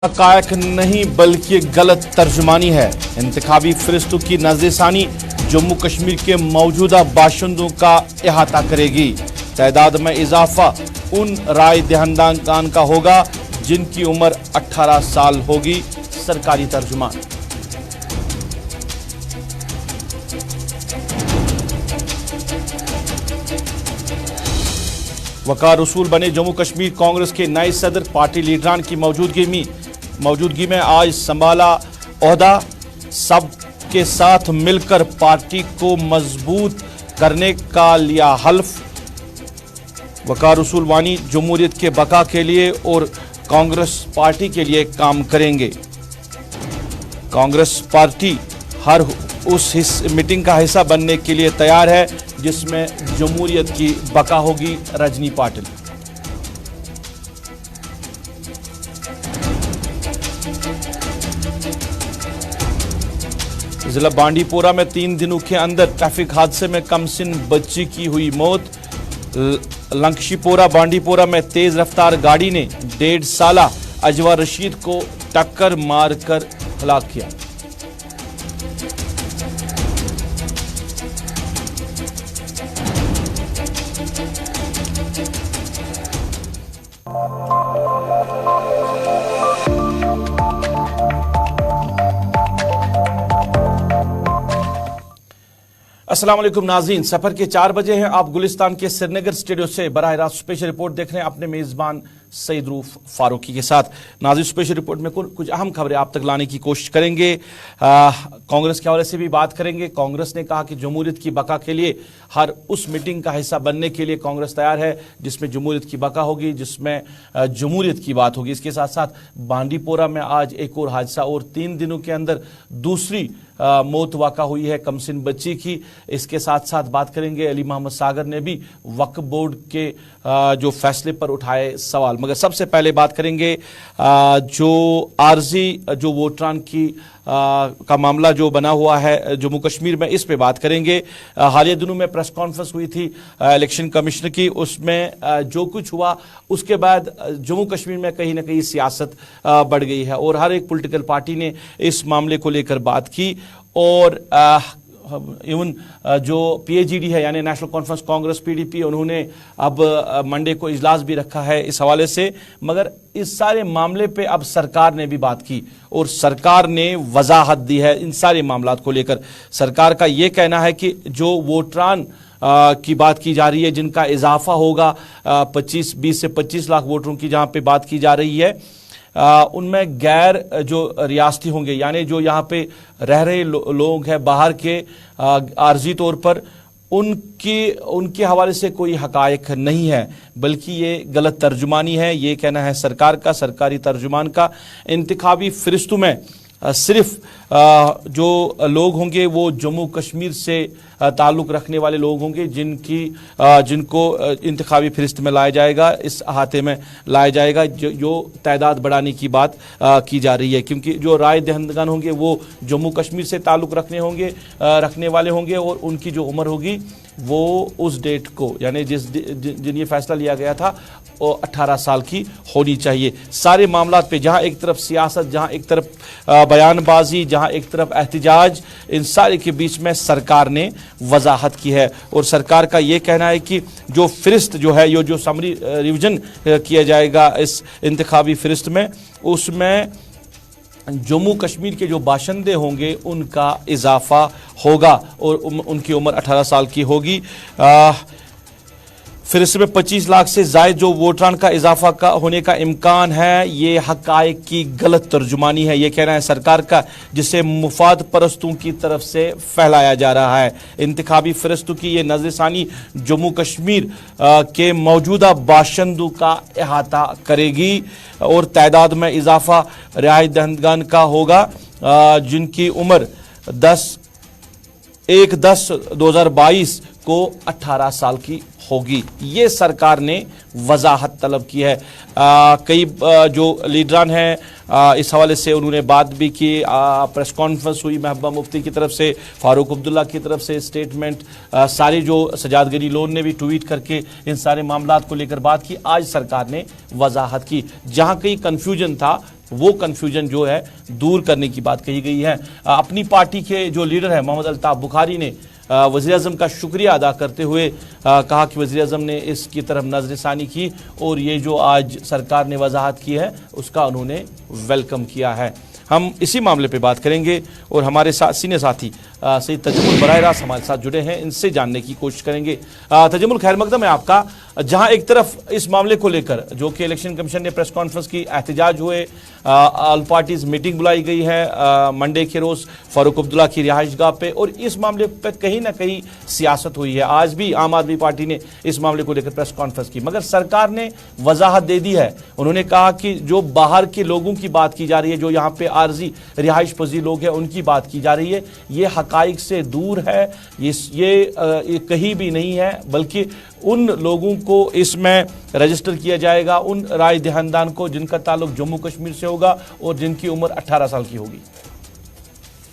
हक़ाइक़ नहीं बल्कि गलत तर्जुमानी है। इंतखाबी फरिश्तों की नज़रसानी जम्मू कश्मीर के मौजूदा बाशिंदों का अहाता करेगी। तादाद में इजाफा उन राय दहिंदगान का होगा जिनकी उम्र 18 साल होगी। सरकारी तर्जुमान। वक़ार रसूल बने जम्मू कश्मीर कांग्रेस के नए सदर। पार्टी लीडरान की मौजूदगी में आज संभाला ओहदा। सबके साथ मिलकर पार्टी को मजबूत करने का लिया हल्फ। वक़ार रसूल वानी जमहूरियत के बका के लिए और कांग्रेस पार्टी के लिए काम करेंगे। कांग्रेस पार्टी हर उस मीटिंग का हिस्सा बनने के लिए तैयार है जिसमें जमहूरियत की बका होगी। रजनी पाटिल। जिला बांडीपोरा में 3 दिनों के अंदर ट्रैफिक हादसे में कमसिन बच्ची की हुई मौत। लंकशीपोरा बांडीपोरा में तेज रफ्तार गाड़ी ने 1.5 साला अजवा रशीद को टक्कर मारकर हलाक किया। अस्सलाम वालेकुम नाज़रीन, सफर के 4 बजे हैं। आप गुलिस्तान के श्रीनगर स्टूडियो से बराह रास्त स्पेशल रिपोर्ट देख रहे हैं अपने मेज़बान सईद रूफ फारूकी के साथ। नाज़रीन, स्पेशल रिपोर्ट में कुछ अहम खबरें आप तक लाने की कोशिश करेंगे। कांग्रेस के हवाले से भी बात करेंगे। कांग्रेस ने कहा कि जमहूरियत की बका के लिए हर उस मीटिंग का हिस्सा बनने के लिए कांग्रेस तैयार है जिसमें जमहूरियत की बका होगी, जिसमें जमहूरियत की बात होगी। इसके साथ साथ बांडीपोरा में आज एक और हादसा और 3 दिनों के अंदर दूसरी मौत वाक़ा हुई है कमसिन बच्ची की। इसके साथ साथ बात करेंगे अली मोहम्मद सागर ने भी वक्फ बोर्ड के जो फैसले पर उठाए सवाल। मगर सबसे पहले बात करेंगे जो आर्जी जो वोटरान की का मामला जो बना हुआ है जम्मू कश्मीर में, इस पे बात करेंगे। हालिया दिनों में प्रेस कॉन्फ्रेंस हुई थी इलेक्शन कमिश्नर की। उसमें जो कुछ हुआ उसके बाद जम्मू कश्मीर में कहीं ना कहीं सियासत बढ़ गई है और हर एक पॉलिटिकल पार्टी ने इस मामले को लेकर बात की। और इवन जो PAGD है यानी नेशनल कॉन्फ्रेंस कांग्रेस PDP, उन्होंने अब मंडे को इजलास भी रखा है इस हवाले से। मगर इस सारे मामले पे अब सरकार ने भी बात की और सरकार ने वजाहत दी है इन सारे मामलात को लेकर। सरकार का ये कहना है कि जो वोटरान की बात की जा रही है जिनका इजाफा होगा 20 से 25 लाख वोटरों की जहां पे बात की जा रही है, उनमें गैर जो रियासती होंगे यानी जो यहाँ पे रह रहे लोग हैं बाहर के आर्जी तौर पर, उनके हवाले से कोई हक़ाइक़ नहीं है बल्कि ये गलत तर्जुमानी है। ये कहना है सरकार का, सरकारी तर्जुमान का। इंतखाबी फरिश्तों में सिर्फ जो लोग होंगे वो जम्मू कश्मीर से ताल्लुक़ रखने वाले लोग होंगे जिनको इंतखाबी फरिश्त में लाया जाएगा, इस अहाते में लाया जाएगा। जो तादाद बढ़ाने की बात की जा रही है, क्योंकि जो राय दहिंदगान होंगे वो जम्मू कश्मीर से ताल्लुक़ रखने वाले होंगे और उनकी जो उम्र होगी वो उस डेट को यानी जिन ये फैसला लिया गया था वो 18 साल की होनी चाहिए। सारे मामलात पे जहां एक तरफ सियासत, जहां एक तरफ बयानबाजी, जहां एक तरफ एहतिजाज, इन सारे के बीच में सरकार ने वजाहत की है। और सरकार का ये कहना है कि जो फरिश्त जो है ये जो समरी रिवीजन किया जाएगा इस इंतखाबी फरिश्त में, उसमें जम्मू कश्मीर के जो बाशिंदे होंगे उनका इजाफा होगा और उनकी उम्र 18 साल की होगी। फिर इसमें 25 लाख से ज़ायद जो वोटरान का इजाफा का होने का इम्कान है। ये हक़ाइक़ की गलत तर्जुमानी है, ये कहना है सरकार का, जिसे मुफाद परस्तों की तरफ से फैलाया जा रहा है। इंतखाबी फरिश्तों की ये नज़रसानी जम्मू कश्मीर के मौजूदा बाशिंदों का अहाता करेगी और तादाद में इजाफा रिहाई दहिंदगान का होगा जिनकी उम्र 1/10/2022 को 18 साल की होगी। ये सरकार ने वजाहत तलब की है। कई जो लीडरान हैं इस हवाले से उन्होंने बात भी की। प्रेस कॉन्फ्रेंस हुई महबूबा मुफ्ती की तरफ से, फारूक अब्दुल्ला की तरफ से स्टेटमेंट, सारी जो सजाद गनी लोन ने भी ट्वीट करके इन सारे मामलात को लेकर बात की। आज सरकार ने वजाहत की। जहां कहीं कन्फ्यूजन था वो कन्फ्यूजन जो है दूर करने की बात कही गई है। अपनी पार्टी के जो लीडर है मोहम्मद अल्ताफ बुखारी ने वज़ीर-ए-आज़म का शुक्रिया अदा करते हुए कहा कि वज़ीर-ए-आज़म ने इसकी तरफ नज़रसानी की और ये जो आज सरकार ने वजाहत की है उसका उन्होंने वेलकम किया है। हम इसी मामले पे बात करेंगे और हमारे सीनियर साथी सैयद तजम्मुल बराह रास्त हमारे साथ जुड़े हैं, इनसे जानने की कोशिश करेंगे। तजम्मुल, खैर मकदम है आपका। जहां एक तरफ इस मामले को लेकर जो कि इलेक्शन कमीशन ने प्रेस कॉन्फ्रेंस की, एहतजाज हुए, ऑल पार्टीज मीटिंग बुलाई गई है मंडे के रोज़ फारूक अब्दुल्ला की रिहाइशगाह पे, और इस मामले पर कहीं ना कहीं सियासत हुई है। आज भी आम आदमी पार्टी ने इस मामले को लेकर प्रेस कॉन्फ्रेंस की, मगर सरकार ने वजाहत दे दी है। उन्होंने कहा कि जो बाहर के लोगों की बात की जा रही है, जो यहाँ पे आर्जी रिहाइश पजीर लोग हैं, उनकी बात की जा रही है, ये हकाइक से दूर है, ये कहीं भी नहीं है, बल्कि उन लोगों को इसमें रजिस्टर किया जाएगा, उन राय दहिंदान को जिनका ताल्लुक जम्मू कश्मीर से होगा और जिनकी उम्र 18 साल की होगी।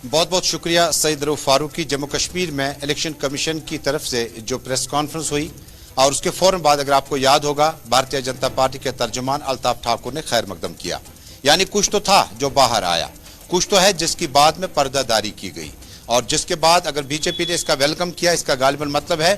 बहुत बहुत शुक्रिया सईद रऊफ फारूकी। जम्मू कश्मीर में इलेक्शन कमीशन की तरफ से जो प्रेस कॉन्फ्रेंस हुई और उसके फौरन बाद, अगर आपको याद होगा, भारतीय जनता पार्टी के तर्जुमान अल्ताफ ठाकुर ने खैर मकदम किया। यानी कुछ तो था जो बाहर आया, कुछ तो है जिसकी बाद में पर्दादारी की गई, और जिसके बाद अगर बीजेपी ने इसका वेलकम किया, इसका गालिबन मतलब है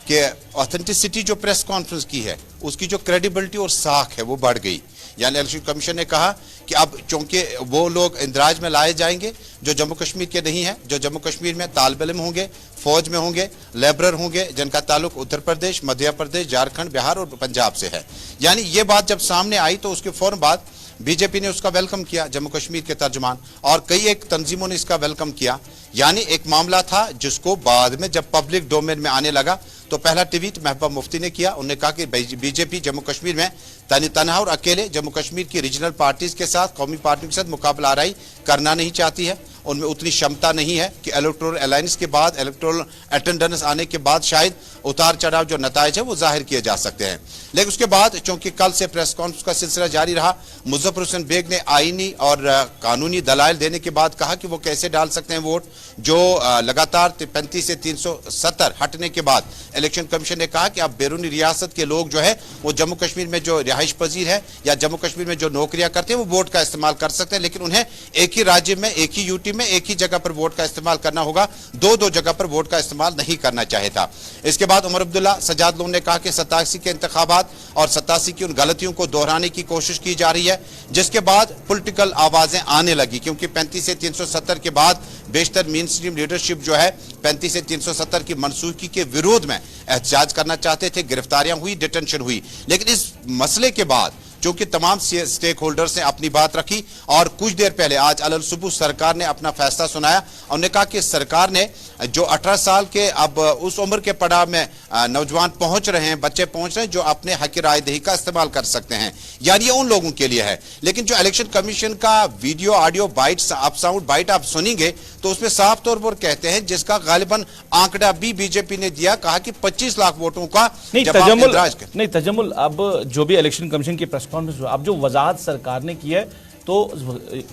कि ऑथेंटिसिटी जो प्रेस कॉन्फ्रेंस की है उसकी जो क्रेडिबिलिटी और साख है वो बढ़ गई। यानी इलेक्शन कमीशन ने कहा कि अब चूंकि वो लोग इंदराज में लाए जाएंगे जो जम्मू कश्मीर के नहीं हैं, जो जम्मू कश्मीर में तालिब इल्म होंगे, फौज में होंगे, लेबरर होंगे, जिनका ताल्लुक उत्तर प्रदेश, मध्य प्रदेश, झारखंड, बिहार और पंजाब से है। यानी ये बात जब सामने आई तो उसके फौरन बाद बीजेपी ने उसका वेलकम किया, जम्मू कश्मीर के तर्जुमान और कई एक तंजीमों ने इसका वेलकम किया। यानी एक मामला था जिसको बाद में जब पब्लिक डोमेन में आने लगा तो पहला ट्वीट महबूबा मुफ्ती ने किया। उन्होंने कहा कि बीजेपी जम्मू कश्मीर में तनहा और अकेले जम्मू कश्मीर की रीजनल पार्टीज के साथ, कौमी पार्टियों के साथ मुकाबला आराई करना नहीं चाहती है, उनमें उतनी क्षमता नहीं है कि इलेक्टोरल अलायंस के बाद, इलेक्टोरल अटेंडेंस आने के बाद शायद उतार चढ़ाव जो नताइज है वो जाहिर किए जा सकते हैं। लेकिन उसके बाद चूंकि कल से प्रेस कॉन्फ्रेंस का सिलसिला जारी रहा, मुजफ्फर हुसैन बेग ने आईनी और कानूनी दलाइल देने के बाद कहा कि वो कैसे डाल सकते हैं वोट, जो लगातार 35 से 370 हटने के बाद इलेक्शन कमीशन ने कहा कि अब बैरूनी रियासत के लोग जो है वो जम्मू कश्मीर में जो रिहाइश पजीर है या जम्मू कश्मीर में जो नौकरियां करते हैं वो वोट का इस्तेमाल कर सकते हैं, लेकिन उन्हें एक ही राज्य में, एक ही यूटी में, एक ही जगह पर वोट का इस्तेमाल करना होगा, दो जगह पर वोट का इस्तेमाल नहीं करना चाहिए था। इसके बाद उमर अब्दुल्ला, सजाद लोन ने कहा कि 87 के इंतखाबात और 87 की उन गलतियों को दोहराने की कोशिश की जा रही है, जिसके बाद पॉलिटिकल आवाजें आने लगी, क्योंकि 35 से 370 के बाद बेशतर मेन स्ट्रीम लीडरशिप जो है 35 से 370 की मनसूखी के विरोध में एहतजाज करना चाहते थे, गिरफ्तारियां हुई, डिटेंशन हुई। लेकिन इस मसले के बाद चूंकि तमाम स्टेक होल्डर्स ने अपनी बात रखी और कुछ देर पहले आज अलल सुबह सरकार ने अपना फैसला सुनाया। उन्होंने कहा कि सरकार ने जो 18 साल के अब उस उम्र के पड़ाव में नौजवान पहुंच रहे हैं, बच्चे पहुंच रहे हैं जो अपने हक राय दही का इस्तेमाल कर सकते हैं, यानी ये उन लोगों के लिए है। लेकिन जो इलेक्शन कमीशन का video audio byte, sound byte आप सुनेंगे तो उसमें साफ तौर पर कहते हैं, जिसका गालिबन आंकड़ा भी बीजेपी ने दिया, कहा कि 25 लाख वोटों का नहीं तजम्मुल, अब जो भी इलेक्शन कमीशन की प्रेस कॉन्फ्रेंस, अब जो वजाहत सरकार ने की है तो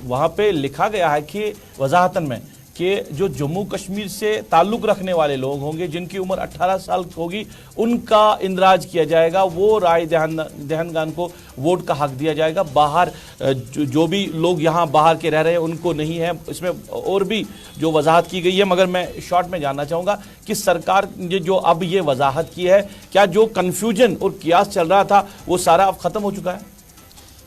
वहां पे लिखा गया है कि वजाहतन में कि जो जम्मू कश्मीर से ताल्लुक रखने वाले लोग होंगे जिनकी उम्र 18 साल होगी उनका इंदराज किया जाएगा, वो राय दहिंदान को वोट का हक दिया जाएगा। बाहर जो भी लोग यहाँ बाहर के रह रहे हैं उनको नहीं है। इसमें और भी जो वजाहत की गई है, मगर मैं शॉर्ट में जानना चाहूँगा कि सरकार ने जो अब ये वजाहत की है, क्या जो कन्फ्यूजन और कियास चल रहा था वो सारा अब खत्म हो चुका है?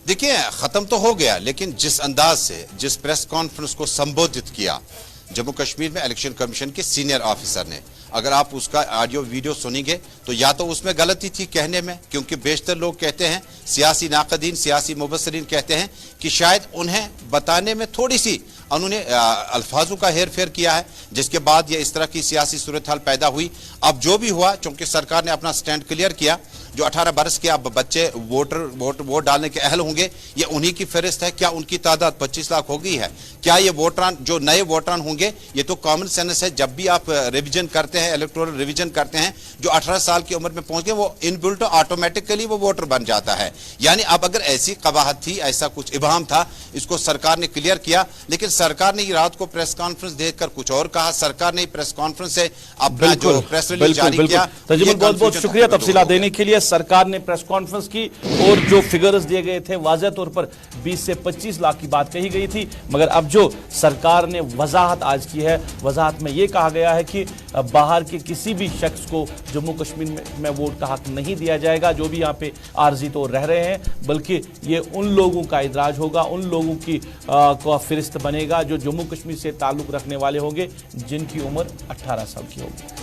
देखिए, खत्म तो हो गया, लेकिन जिस अंदाज से जिस प्रेस कॉन्फ्रेंस को संबोधित किया जम्मू कश्मीर में इलेक्शन कमीशन के सीनियर ऑफिसर ने, अगर आप उसका ऑडियो वीडियो सुनेंगे तो या तो उसमें गलती थी कहने में, क्योंकि बेशतर लोग कहते हैं, सियासी नाकदीन, सियासी मुबसरीन कहते हैं कि शायद उन्हें बताने में थोड़ी सी उन्होंने अल्फाजों का हेर फेर किया है, जिसके बाद ये इस तरह की सियासी सूरत हाल पैदा हुई। अब जो भी हुआ, चूंकि सरकार ने अपना स्टैंड क्लियर किया, जो 18 बरस के अब बच्चे वोट डालने के अहल होंगे, ये उन्हीं की फहरिस्त है। क्या उनकी तादाद 25 लाख हो गई है? क्या ये वोटरान जो नए वोटरान होंगे, ये तो कॉमन सेंस है, जब भी आप रिवीजन करते हैं, इलेक्टोरल रिवीजन करते हैं, जो 18 साल की उम्र में पहुंच गए वो इनबिल्ट ऑटोमेटिकली वो वोटर बन जाता है। यानी अब अगर ऐसी कवाहत थी, ऐसा कुछ इबाम था, इसको सरकार ने क्लियर किया। लेकिन सरकार ने रात को प्रेस कॉन्फ्रेंस देकर कुछ और कहा। सरकार ने प्रेस कॉन्फ्रेंस से अपना जो प्रेस रिलीज जारी किया। बहुत बहुत शुक्रिया तफसीलात देने के लिए। सरकार ने प्रेस कॉन्फ्रेंस की और जो फिगर्स दिए गए थे वाज़ेह तौर पर 20 से 25 लाख की बात कही गई थी, मगर अब जो सरकार ने वजाहत आज की है, वजाहत में यह कहा गया है कि बाहर के किसी भी शख्स को जम्मू कश्मीर में वोट का हक नहीं दिया जाएगा जो भी यहाँ पे आर्जी तौर रह रहे हैं, बल्कि ये उन लोगों का इदराज होगा, उन लोगों की फहरिस्त बनेगा जो जम्मू कश्मीर से ताल्लुक रखने वाले होंगे, जिनकी उम्र 18 साल की होगी।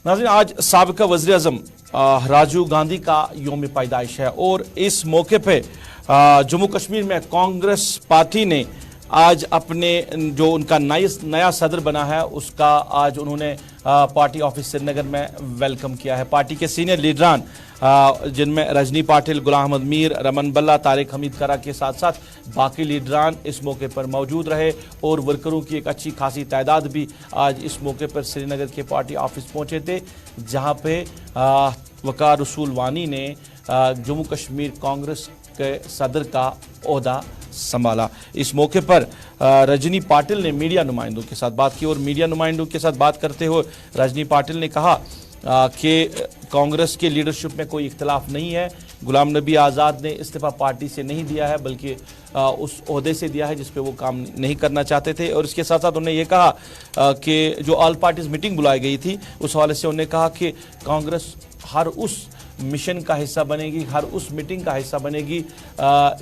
नाज़रीन, आज साबिका वज़ीर आज़म राजीव गांधी का यौम पैदाइश है और इस मौके पे जम्मू कश्मीर में कांग्रेस पार्टी ने आज अपने जो उनका नया सदर बना है उसका आज उन्होंने पार्टी ऑफिस श्रीनगर में वेलकम किया है। पार्टी के सीनियर लीडरान जिनमें रजनी पाटिल, गुलाम अहमद मीर, रमन बल्ला, तारिक हमीद करा के साथ साथ बाकी लीडरान इस मौके पर मौजूद रहे और वर्करों की एक अच्छी खासी तादाद भी आज इस मौके पर श्रीनगर के पार्टी ऑफिस पहुंचे थे, जहां पे वकार रसूल वानी ने जम्मू कश्मीर कांग्रेस के सदर का ओहदा संभाला। इस मौके पर रजनी पाटिल ने मीडिया नुमाइंदों के साथ बात की और मीडिया नुमाइंदों के साथ बात करते हुए रजनी पाटिल ने कहा कि कांग्रेस के लीडरशिप में कोई इख्तलाफ नहीं है। गुलाम नबी आज़ाद ने इस्तीफ़ा पार्टी से नहीं दिया है बल्कि उस ओहदे से दिया है जिस पे वो काम नहीं करना चाहते थे। और इसके साथ साथ उन्होंने ये कहा कि जो ऑल पार्टीज मीटिंग बुलाई गई थी उस हवाले से उन्होंने कहा कि कांग्रेस हर उस मिशन का हिस्सा बनेगी, हर उस मीटिंग का हिस्सा बनेगी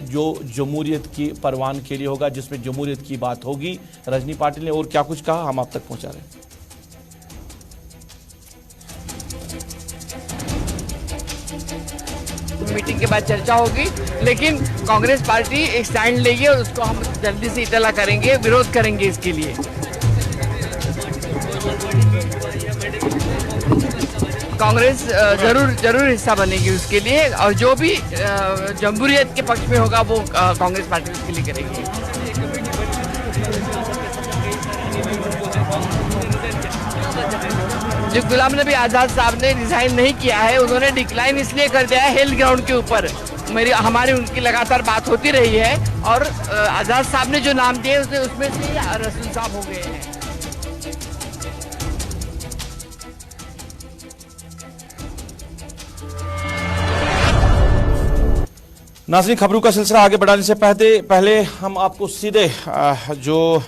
जो जमहूरियत की परवान के लिए होगा, जिसमें जमहूरियत की बात होगी। रजनी पाटिल ने और क्या कुछ कहा हम आप तक पहुंचा रहे हैं। मीटिंग के बाद चर्चा होगी, लेकिन कांग्रेस पार्टी एक स्टैंड लेगी और उसको हम जल्दी से इतला करेंगे, विरोध करेंगे इसके लिए। कांग्रेस जरूर हिस्सा बनेगी उसके लिए और जो भी जमहूरियत के पक्ष में होगा वो कांग्रेस पार्टी उसके लिए करेगी। जो गुलाम नबी आज़ाद साहब ने रिजाइन नहीं किया है, उन्होंने डिक्लाइन इसलिए कर दिया है हेल्थ ग्राउंड के ऊपर। हमारी उनकी लगातार बात होती रही है और आज़ाद साहब ने जो नाम दिए उसमें से रसूल साहब हो गए हैं। नाज़रीन, खबरों का सिलसिला आगे बढ़ाने से पहले हम आपको सीधे जो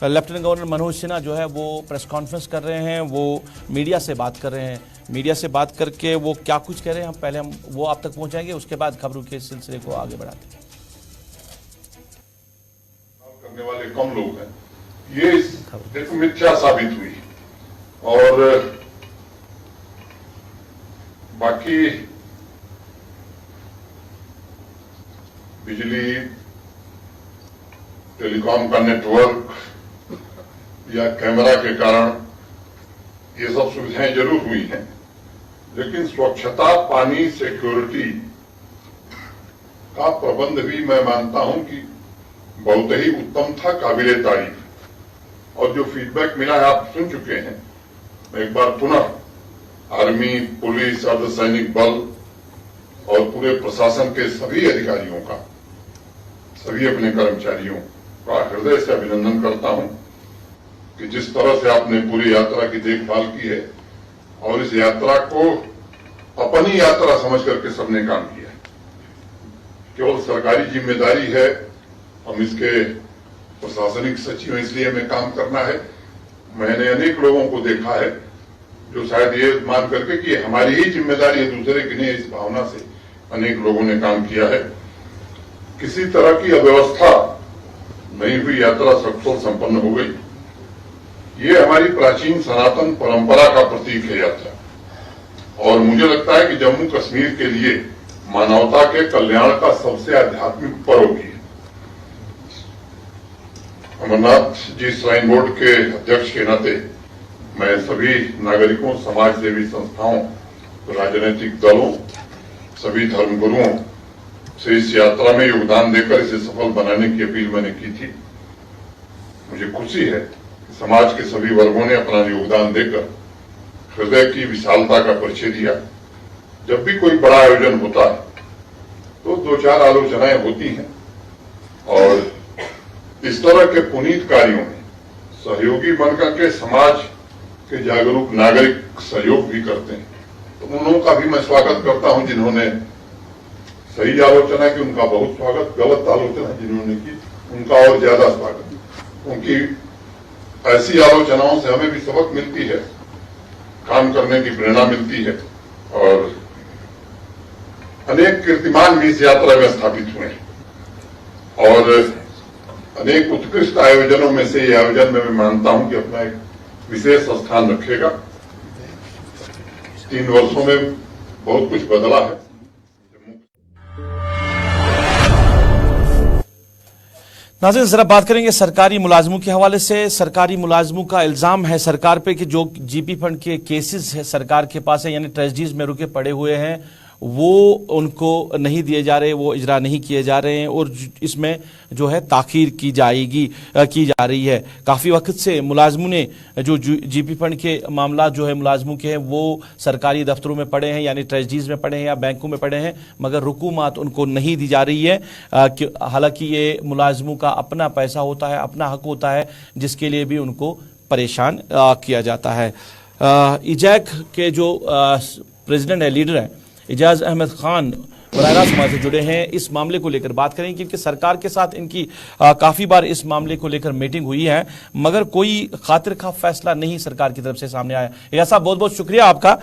लेफ्टिनेंट गवर्नर मनोज सिन्हा जो है वो प्रेस कॉन्फ्रेंस कर रहे हैं, वो मीडिया से बात कर रहे हैं। मीडिया से बात करके वो क्या कुछ कह रहे हैं पहले हम वो आप तक पहुंचाएंगे, उसके बाद खबरों के सिलसिले को आगे बढ़ाते हैं। करने वाले कम लोग हैं, ये एक मिथ्या साबित हुई और बाकी बिजली, टेलीकॉम का नेटवर्क या कैमरा के कारण ये सब सुविधाएं जरूर हुई हैं, लेकिन स्वच्छता, पानी, सिक्योरिटी का प्रबंध भी मैं मानता हूं कि बहुत ही उत्तम था, काबिले तारीफ। और जो फीडबैक मिला है आप सुन चुके हैं। मैं एक बार पुनः आर्मी, पुलिस, अर्धसैनिक बल और पूरे प्रशासन के सभी अधिकारियों का, सभी अपने कर्मचारियों का हृदय से अभिनंदन करता हूं कि जिस तरह से आपने पूरी यात्रा की देखभाल की है और इस यात्रा को अपनी यात्रा समझ करके सबने काम किया। केवल सरकारी जिम्मेदारी है, हम इसके प्रशासनिक सचिव इसलिए हमें काम करना है। मैंने अनेक लोगों को देखा है जो शायद ये मान करके कि हमारी ही जिम्मेदारी है, दूसरे की नहीं, इस भावना से अनेक लोगों ने काम किया है। किसी तरह की अव्यवस्था नहीं हुई, यात्रा सकुशल संपन्न हो गई। ये हमारी प्राचीन सनातन परंपरा का प्रतीक है यात्रा, और मुझे लगता है कि जम्मू कश्मीर के लिए मानवता के कल्याण का सबसे आध्यात्मिक पर्व भी है। अमरनाथ जी श्राइन बोर्ड के अध्यक्ष के नाते मैं सभी नागरिकों, समाज सेवी संस्थाओं राजनीतिक दलों, सभी धर्मगुरुओं से इस यात्रा में योगदान देकर इसे सफल बनाने की अपील मैंने की थी। मुझे खुशी है कि समाज के सभी वर्गों ने अपना योगदान देकर हृदय की विशालता का परिचय दिया। जब भी कोई बड़ा आयोजन होता है तो 2-4 आलोचनाएं होती हैं और इस तरह के पुनीत कार्यों में सहयोगी बनकर के समाज के जागरूक नागरिक सहयोग भी करते हैं। तो उन लोगों का भी मैं स्वागत करता हूं जिन्होंने सही आलोचना की, उनका बहुत स्वागत। गलत आलोचना जिन्होंने की उनका और ज्यादा स्वागत। उनकी ऐसी आलोचनाओं से हमें भी सबक मिलती है, काम करने की प्रेरणा मिलती है और अनेक कीर्तिमान भी इस यात्रा में स्थापित हुए और अनेक उत्कृष्ट आयोजनों में से ये आयोजन में मैं मानता हूं कि अपना एक विशेष स्थान रखेगा। 3 वर्षों में बहुत कुछ बदला है। नाज़रीन, जरा बात करेंगे सरकारी मुलाजमों के हवाले से। सरकारी मुलाजमों का इल्जाम है सरकार पे कि जो जीपी फंड के केसेस है सरकार के पास है, यानी ट्रेजरीज में रुके पड़े हुए हैं, वो उनको नहीं दिए जा रहे, वो इजरा नहीं किए जा रहे हैं और इसमें जो है ताखीर की जा रही है। काफ़ी वक्त से मुलाजमों ने जो जीपी फंड के मामला जो है मुलाजमों के हैं वो सरकारी दफ्तरों में पड़े हैं, यानी ट्रेजरीज में पड़े हैं या बैंकों में पड़े हैं, मगर रुकूमात उनको नहीं दी जा रही है। हालांकि ये मुलाजमों का अपना पैसा होता है, अपना हक होता है, जिसके लिए भी उनको परेशान किया जाता है। इजैक के जो प्रेसिडेंट है, लीडर हैं इजाज अहमद खान, बराह रास्त हमारे से जुड़े हैं। इस मामले को लेकर बात करेंगे क्योंकि सरकार के साथ इनकी काफ़ी बार इस मामले को लेकर मीटिंग हुई है, मगर कोई खातिर खा फैसला नहीं सरकार की तरफ से सामने आया। इजाज साहब, बहुत बहुत शुक्रिया आपका।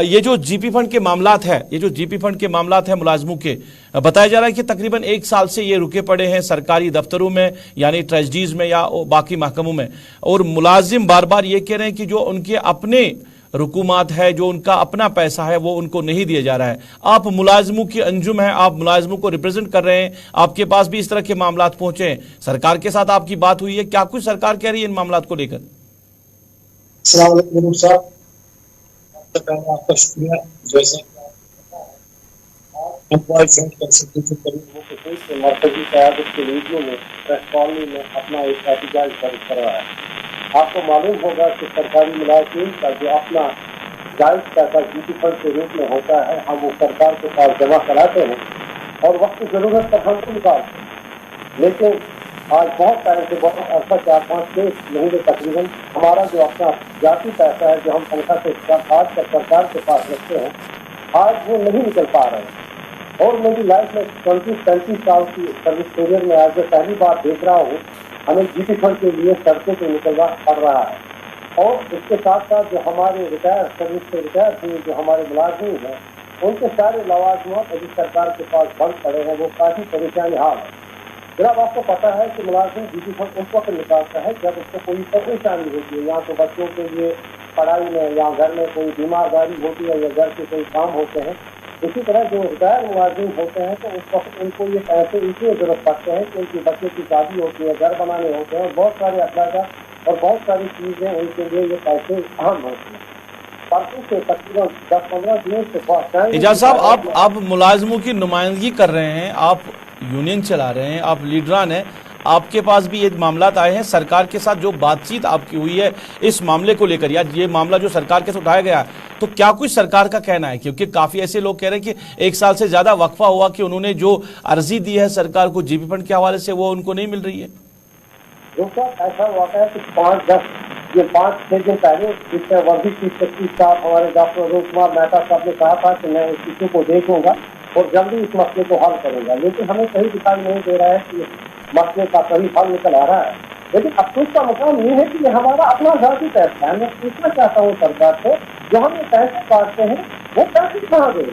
ये जो जीपी फंड के मामलात है, ये जो जीपी फंड के मामलात हैं मुलाजमों के, बताया जा रहा है कि तकरीबन 1 साल से ये रुके पड़े हैं सरकारी दफ्तरों में, यानी ट्रेजरीज में या बाकी महकमों में, और मुलाजिम बार बार ये कह रहे हैं कि जो उनके अपने रुकूमात है, जो उनका अपना पैसा है, वो उनको नहीं दिया जा रहा है। आप मुलाजमों की अंजुम है, आप मुलाजमों को रिप्रेजेंट कर रहे हैं, आपके पास भी इस तरह के मामलात पहुंचे हैं, सरकार के साथ आपकी बात हुई है, क्या कुछ सरकार कह रही है इन मामलात को लेकर? आपका शुक्रिया। जैसे मरकजी क़यादत के लीडरों ने प्रेस कॉलोनी में अपना एक एहतजाज दर्ज कराया है। आपको मालूम होगा कि सरकारी मुलाजिम का जो अपना जायज पैसा जीपी फंड के रूप में होता है, हम वो सरकार के पास जमा कराते हैं और वक्त की जरूरत पर हम निकालते हैं। लेकिन आज बहुत टाइम से, बहुत अर्सा 4-5-6 महीने तकरीबन हमारा जो अपना जाती पैसा है, जो हम तनख्वाह से काट कर सरकार के पास रखते हैं, आज वो नहीं निकल पा रहे हैं। और मेरी लाइफ में 20-35 साल की सर्विस पीरियड में आज मैं पहली बार देख रहा हूँ हमें जीपी फंड के लिए सड़कों पर निकलना पड़ रहा है। और इसके साथ साथ जो हमारे रिटायर सर्विस से रिटायर हुए जो हमारे मुलाजिम हैं, उनके सारे लवाजमात अभी सरकार के पास बंद पड़े हैं, वो काफ़ी परेशानी हाल है। जनाब, आपको पता है कि मुलाजिम जीपी फंड उस वक्त निकालता है जब उसको कोई परेशानी होती है, या तो बच्चों के लिए पढ़ाई में, या घर में कोई बीमारदारी होती है, या घर के कोई काम होते हैं। इसी तरह जो रिटायर मुलाजिम होते हैं तो उस वक्त उनको ये पैसे इसलिए जरूरत पड़ते हैं कि उनकी बच्चे की शादी होती है, घर बनाने होते हैं और बहुत सारे अखराजात और बहुत सारी चीज़ें उनके लिए ये पैसे अहम होती हैं। परसों से तकरीबन 10-15 दिनों से इजाज साहब, आप मुलाजमों की नुमाइंदगी कर रहे हैं, आप यूनियन चला रहे हैं, आप लीडरान हैं, आपके पास भी ये मामलात आए हैं, सरकार के साथ जो बातचीत आपकी हुई है इस मामले को लेकर, या ये मामला जो सरकार के साथ उठाया गया, तो क्या कुछ सरकार का कहना है? क्योंकि काफी ऐसे लोग कह रहे हैं कि 1 साल से ज्यादा वक्फा हुआ कि उन्होंने जो अर्जी दी है सरकार को जीपी फंड के हवाले से, वो उनको नहीं मिल रही है। ऐसा हुआ है कि 5-6 दिन पहले जिससे वर्दी चीफ सेक्रेटरी साहब हमारे डॉक्टर अरुण कुमार मेहता साहब ने कहा था कि मैं इस इशू को देखूंगा और जल्दी इस मसले को हल करूंगा, लेकिन हमें कहीं दिखाई नहीं दे रहा है कि मसले का सही हल निकल आ रहा है। लेकिन अफसोस का मुकाम ये है कि ये हमारा अपना जाती पैसा है। मैं पूछना चाहता हूँ सरकार से, जो हम ये पैसे काटते हैं वो पैसे कहाँ गए?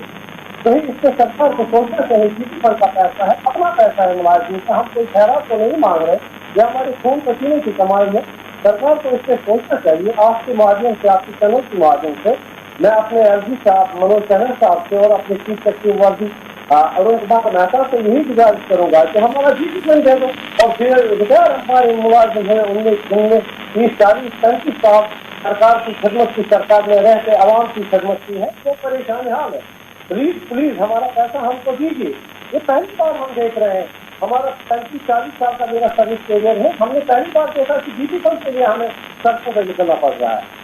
कहीं इससे सरकार को सोचना चाहिए जीपी फंड का पैसा है, अपना पैसा है मुलाजिम का, हम कोई खैरात तो नहीं मांग रहे, यह हमारे खून पसीने की कमाई है। सरकार को इससे सोचना चाहिए। आपके माध्यम से, आपकी चैनल के माध्यम से मैं अपने एलजी साहब, मनोज चैनल साहब से और अपने चीफ सेक्रेटरी वर्दी अरुण कुमार मेहता से यही गुजारिश करूंगा कि हमारा जीपी फंड दे दो। और फिर रिटायर हमारे मुलाजिम हैं, उनमें 30-40-35 साल सरकार की खदमत की, सरकार में रहते आवाम की खदमत की है, वो परेशान हाल है। प्लीज हमारा पैसा हमको दीजिए। ये पहली बार हम देख रहे हैं, हमारा 35-40 साल का मेरा सर्विस करियर है, हमने पहली बार देखा कि बीपी फंड के लिए हमें सड़कों पर निकलना पड़ रहा है।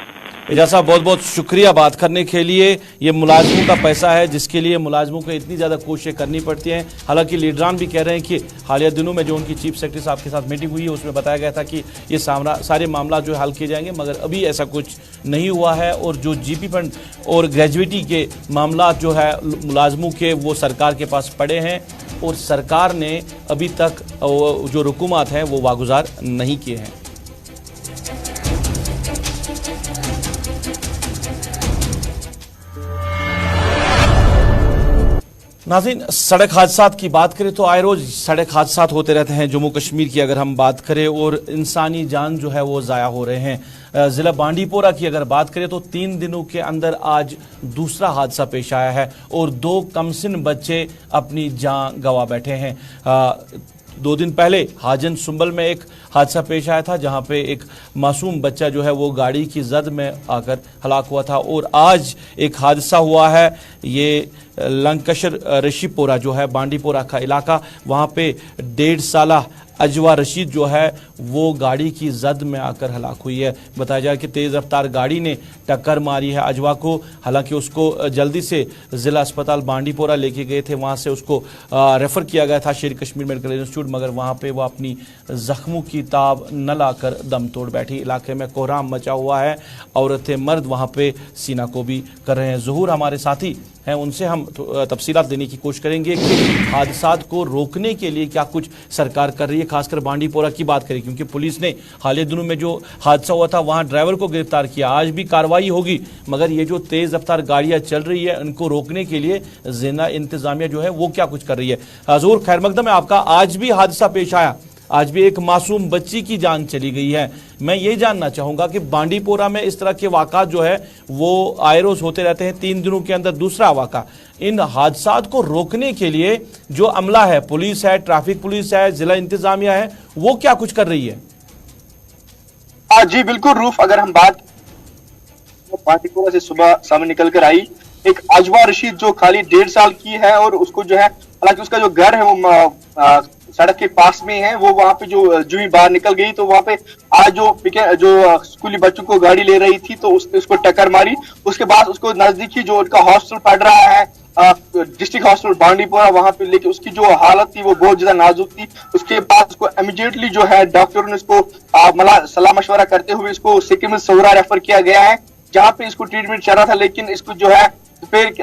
एजाज साहब बहुत बहुत शुक्रिया बात करने के लिए। ये मुलाजमों का पैसा है जिसके लिए मुलाजमों को इतनी ज़्यादा कोशिशें करनी पड़ती हैं। हालांकि लीडरान भी कह रहे हैं कि हालिया दिनों में जो उनकी चीफ सेक्रेटरी साहब के साथ मीटिंग हुई है उसमें बताया गया था कि ये सारे मामला जो है हल किए जाएंगे, मगर अभी ऐसा कुछ नहीं हुआ है। और जो जीपी फंड और ग्रेजुएटी के मामला जो है मुलाजमों के, वो सरकार के पास पड़े हैं और सरकार ने अभी तक जो रुकूमात हैं वो वागुजार नहीं किए हैं। नाज़रीन, सड़क हादसात की बात करें तो आए रोज सड़क हादसात होते रहते हैं जम्मू कश्मीर की अगर हम बात करें, और इंसानी जान जो है वो ज़ाया हो रहे हैं। ज़िला बांडीपोरा की अगर बात करें तो 3 दिनों के अंदर आज दूसरा हादसा पेश आया है और 2 कमसिन बच्चे अपनी जान गंवा बैठे हैं। 2 दिन पहले हाजन सुंबल में एक हादसा पेश आया था जहां पे एक मासूम बच्चा जो है वो गाड़ी की जद में आकर हलाक हुआ था, और आज एक हादसा हुआ है। ये लंकशर रशीपोरा जो है बांडीपोरा का इलाका, वहां पे 1.5 साला अजवा रशीद जो है वो गाड़ी की जद में आकर हलाक हुई है। बताया जाए कि तेज़ रफ्तार गाड़ी ने टक्कर मारी है अजवा को। हालांकि उसको जल्दी से ज़िला अस्पताल बांडीपोरा लेके गए थे, वहां से उसको रेफ़र किया गया था शेर कश्मीर मेडिकल इंस्टीट्यूट, मगर वहां पे वो अपनी जख्मों की ताब न लाकर दम तोड़ बैठी। इलाके में कोहराम मचा हुआ है, औरतें मर्द वहां पे सीना को भी कर रहे हैं। ज़हूर हमारे साथी हैं, उनसे हम तफसीलात देने की कोशिश करेंगे कि हादसात को रोकने के लिए क्या कुछ सरकार कर रही है। खासकर बांडीपोरा की बात करें क्योंकि पुलिस ने हाल ही दिनों में जो हादसा हुआ था वहां ड्राइवर को गिरफ्तार किया। आज भी कार्रवाई होगी, मगर ये जो तेज रफ्तार गाड़ियां चल रही है उनको रोकने के लिए जिला इंतजामिया जो है वो क्या कुछ कर रही है। हजूर खैर मकदम है आपका। आज भी हादसा पेश आया, आज भी एक मासूम बच्ची की जान चली गई है। मैं ये जानना चाहूंगा कि बांडीपोरा में इस तरह के वाक़ात जो है वो आए रोज होते रहते हैं, 3 दिनों के अंदर दूसरा वाक़ा। इन हादसात को रोकने के लिए जो अमला है, पुलिस है, ट्रैफिक पुलिस है, जिला इंतजामिया है, वो क्या कुछ कर रही है? जी बिल्कुल रूफ, अगर हम बात बांडीपोरा से सुबह सामने निकल कर आई एक अजवा रशीद जो खाली 1.5 साल की है, और उसको जो है, हालांकि उसका जो घर है वो सड़क के पास में है, वो वहां पे जो ही बाहर निकल गई तो वहां पे आज जो स्कूली बच्चों को गाड़ी ले रही थी तो उसको टक्कर मारी। उसके बाद उसको नजदीकी जो उनका हॉस्टल पड़ रहा है डिस्ट्रिक्ट हॉस्पिटल बांडीपोरा, वहां पे लेके उसकी जो हालत थी वो बहुत ज्यादा नाजुक थी। उसके बाद उसको इमीडिएटली जो है डॉक्टरों ने इसको सलाह मशवरा करते हुए इसको सिक्किम सौरा रेफर किया गया है, जहाँ पे इसको ट्रीटमेंट चल रहा था। लेकिन इसको जो है फिर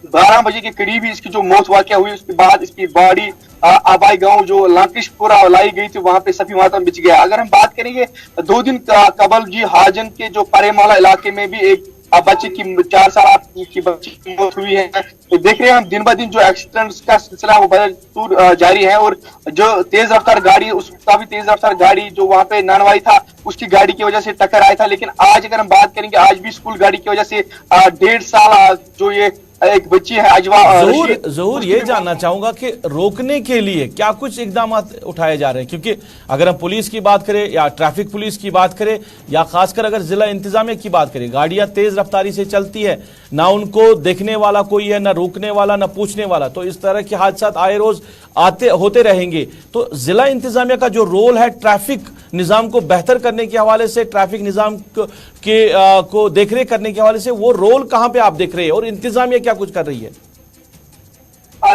12 बजे के करीब ही इसकी जो मौत वाक़या हुई, उसके बाद इसकी बॉडी आबाई गांव जो लंकिशपुरा लाई गई थी वहां पे सभी मातम बिछ गया। अगर हम बात करेंगे 2 दिन कबल जी हाजन के जो परेमाला इलाके में भी एक बच्चे की 4 साल की बच्ची की मौत हुई है। तो देख रहे हैं हम दिन ब दिन जो एक्सीडेंट्स का सिलसिला वो बदस्तूर जारी है, और जो तेज रफ्तार गाड़ी, उसका भी तेज रफ्तार गाड़ी जो वहां पे ननवाई था उसकी गाड़ी की वजह से टक्कर आया था। लेकिन आज अगर हम बात करेंगे, आज भी स्कूल गाड़ी की वजह से 1.5 साल जो ये एक बच्ची है अजवा। जरूर ये जानना चाहूंगा कि रोकने के लिए क्या कुछ इकदाम उठाए जा रहे हैं, क्योंकि अगर हम पुलिस की बात करें या ट्रैफिक पुलिस की बात करें या खासकर अगर जिला इंतजामिया की बात करें, गाड़ियां तेज रफ्तारी से चलती है, ना उनको देखने वाला कोई है, ना रोकने वाला, ना पूछने वाला, तो इस तरह के हादसात आए रोज होते रहेंगे। तो जिला इंतजामिया का जो रोल है ट्रैफिक निजाम को बेहतर करने के हवाले से, ट्रैफिक निजाम को देखरेख करने के हवाले से, वो रोल कहां पे आप देख रहे हैं और इंतजामिया क्या कुछ कर रही है?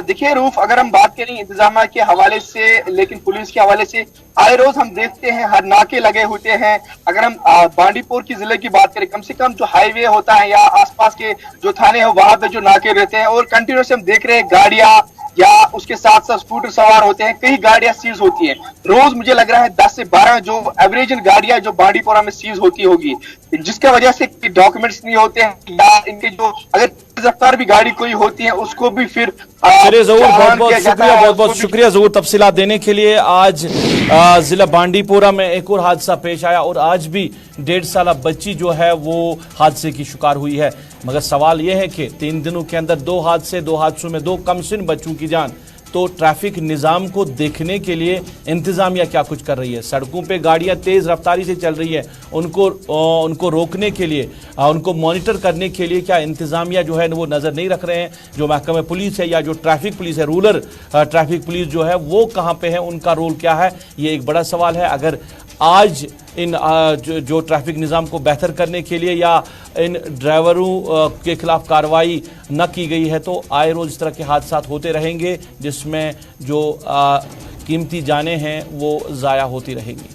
देखिए रूफ, अगर हम बात करें इंतजाम के हवाले से, लेकिन पुलिस के हवाले से आए रोज हम देखते हैं हर नाके लगे होते हैं। अगर हम बांडीपुर की जिले की बात करें, कम से कम जो हाईवे होता है या आसपास के जो थाने हैं वहां पे जो नाके रहते हैं, और कंटिन्यूस हम देख रहे हैं गाड़ियां या उसके साथ साथ स्कूटर सवार होते हैं, कई गाड़ियां सीज होती हैं। रोज मुझे लग रहा है 10 से 12 जो एवरेज गाड़ियां जो बांडीपोरा में सीज होती होगी, जिसके वजह से डॉक्यूमेंट्स नहीं होते हैं, या इनके जो अगर रफ्तार भी गाड़ी कोई होती है उसको भी फिर बहुत बहुत शुक्रिया जरूर तफसीलात देने के लिए। आज जिला बांडीपोरा में एक और हादसा पेश आया और आज भी 1.5 साला बच्ची जो है वो हादसे की शिकार हुई है। मगर सवाल यह है कि 3 दिनों के अंदर 2 हादसों में 2 कमसिन बच्चों की जान तो ट्रैफिक निज़ाम को देखने के लिए इंतज़ामिया क्या कुछ कर रही है। सड़कों पे गाड़ियां तेज़ रफ्तारी से चल रही है, उनको रोकने के लिए, उनको मॉनिटर करने के लिए क्या इंतज़ामिया जो है वो नज़र नहीं रख रहे हैं। जो महकमा पुलिस है या जो ट्रैफिक पुलिस है, रूरल ट्रैफिक पुलिस जो है वो कहाँ पे है, उनका रोल क्या है, ये एक बड़ा सवाल है। अगर आज इन जो ट्रैफिक निज़ाम को बेहतर करने के लिए या इन ड्राइवरों के खिलाफ कार्रवाई न की गई है तो आए रोज़ इस तरह के हादसात होते रहेंगे, जिसमें जो कीमती जानें हैं वो ज़ाया होती रहेंगी।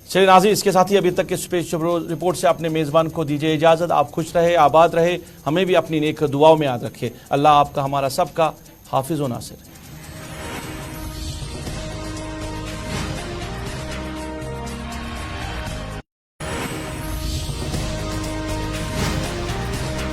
चलिए नाज़रीन, इसके साथ ही अभी तक के स्पेशल रिपोर्ट से अपने मेज़बान को दीजिए इजाज़त। आप खुश रहे, आबाद रहे, हमें भी अपनी नेक दुआओं में याद रखें। अल्लाह आपका, हमारा सबका हाफिज़ व नासिर।